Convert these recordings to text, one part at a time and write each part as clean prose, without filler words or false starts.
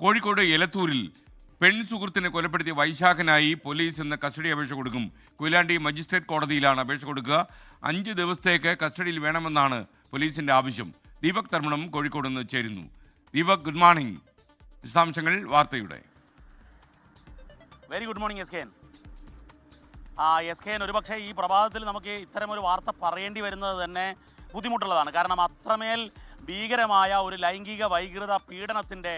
കോഴിക്കോട് എലത്തൂരിൽ പെൺസുഹൃത്തിനെ കൊലപ്പെടുത്തിയ വൈശാഖനായി പോലീസ് ഇന്ന് കസ്റ്റഡി അപേക്ഷ കൊടുക്കും. കൊയിലാണ്ടി മജിസ്ട്രേറ്റ് കോടതിയിലാണ് അപേക്ഷ കൊടുക്കുക. 5 ദിവസത്തേക്ക് കസ്റ്റഡിയിൽ വേണമെന്നാണ് പോലീസിന്റെ ആവശ്യം. ദീപക് തർമ്മണം കോഴിക്കോട് നിന്ന് ചേരുന്നു. Deepak, good morning. വിശദാംശങ്ങൾ വാർത്തയുടെ. Very good morning S K. ഒരുപക്ഷെ ഈ പ്രഭാതത്തിൽ നമുക്ക് ഇത്തരമൊരു വാർത്ത പറയേണ്ടി വരുന്നത് തന്നെ ബുദ്ധിമുട്ടുള്ളതാണ്. കാരണം അത്രമേൽ ഭീകരമായ ഒരു ലൈംഗിക വൈകൃത പീഡനത്തിൻ്റെ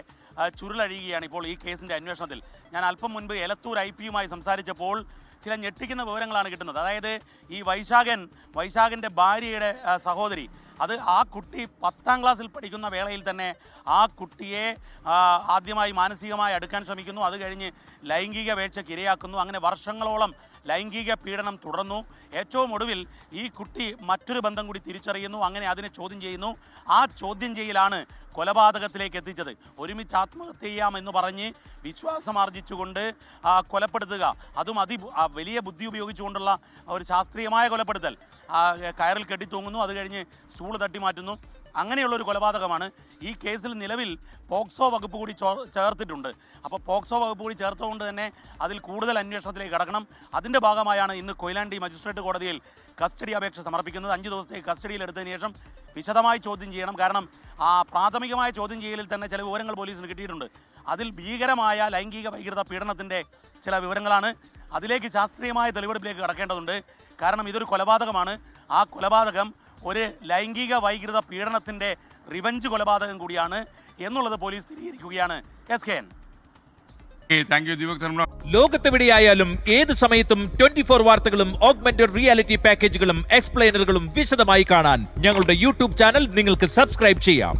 ചുരുളഴിയുകയാണ് ഇപ്പോൾ ഈ കേസിൻ്റെ അന്വേഷണത്തിൽ. ഞാൻ അല്പം മുൻപ് എലത്തൂർ IP-യുമായി സംസാരിച്ചപ്പോൾ ചില ഞെട്ടിക്കുന്ന വിവരങ്ങളാണ് കിട്ടുന്നത്. അതായത് ഈ വൈശാഖിൻ്റെ ഭാര്യയുടെ സഹോദരി, അത് ആ കുട്ടി 10ാം ക്ലാസ്സിൽ പഠിക്കുന്ന വേളയിൽ തന്നെ ആ കുട്ടിയെ ആദ്യമായി മാനസികമായി അടുക്കാൻ ശ്രമിക്കുന്നു. അത് കഴിഞ്ഞ് ലൈംഗിക വേഴ്ചയ്ക്ക് ഇരയാക്കുന്നു. അങ്ങനെ വർഷങ്ങളോളം ലൈംഗിക പീഡനം തുടർന്നു. ഏറ്റവും ഒടുവിൽ ഈ കുട്ടി മറ്റൊരു ബന്ധം കൂടി തിരിച്ചറിയുന്നു. അങ്ങനെ അതിനെ ചോദ്യം ചെയ്യുന്നു. ആ ചോദ്യം ചെയ്യലാണ് കൊലപാതകത്തിലേക്ക് എത്തിച്ചത്. ഒരുമിച്ച് ആത്മഹത്യ ചെയ്യാമെന്ന് പറഞ്ഞ് വിശ്വാസമാർജിച്ചുകൊണ്ട് കൊലപ്പെടുത്തുക, അതും വലിയ ബുദ്ധി ഉപയോഗിച്ചുകൊണ്ടുള്ള ഒരു ശാസ്ത്രീയമായ കൊലപ്പെടുത്തൽ. കയറിൽ കെട്ടിത്തൂങ്ങുന്നു, അത് കഴിഞ്ഞ് സ്റ്റൂൾ തട്ടി മാറ്റുന്നു. അങ്ങനെയുള്ളൊരു കൊലപാതകമാണ്. ഈ കേസിൽ നിലവിൽ പോക്സോ വകുപ്പ് കൂടി ചേർത്തിട്ടുണ്ട്. അപ്പോൾ പോക്സോ വകുപ്പ് കൂടി ചേർത്തുകൊണ്ട് തന്നെ അതിൽ കൂടുതൽ അന്വേഷണത്തിലേക്ക് കടക്കണം. അതിൻ്റെ ഭാഗമായാണ് ഇന്ന് കൊയിലാണ്ടി മജിസ്ട്രേറ്റ് കോടതിയിൽ കസ്റ്റഡി അപേക്ഷ സമർപ്പിക്കുന്നത്. 5 ദിവസത്തേക്ക് കസ്റ്റഡിയിലെടുത്തതിന് ശേഷം വിശദമായി ചോദ്യം ചെയ്യണം. കാരണം പ്രാഥമികമായ ചോദ്യം ചെയ്യലിൽ തന്നെ ചില വിവരങ്ങൾ പോലീസിന് കിട്ടിയിട്ടുണ്ട്. അതിൽ ഭീകരമായ ലൈംഗിക വൈകൃത പീഡനത്തിൻ്റെ ചില വിവരങ്ങളാണ്. അതിലേക്ക് ശാസ്ത്രീയമായ തെളിവെടുപ്പിലേക്ക് കടക്കേണ്ടതുണ്ട്. കാരണം ഇതൊരു കൊലപാതകമാണ്. ആ കൊലപാതകം ഒരു ലൈംഗിക വൈകൃത പീഡനത്തിൻ്റെ റിവഞ്ച് കൊലപാതകം കൂടിയാണ് എന്നുള്ളത് പോലീസ് സ്ഥിരീകരിക്കുകയാണ്. ലോകത്തെവിടെയായാലും ഏത് സമയത്തും 24 വാർത്തകളും ഓഗ്മെന്റഡ് റിയാലിറ്റി പാക്കേജുകളും എക്സ്പ്ലെയിനറുകളും വിശദമായി കാണാൻ ഞങ്ങളുടെ YouTube ചാനൽ നിങ്ങൾക്ക് സബ്സ്ക്രൈബ് ചെയ്യാം.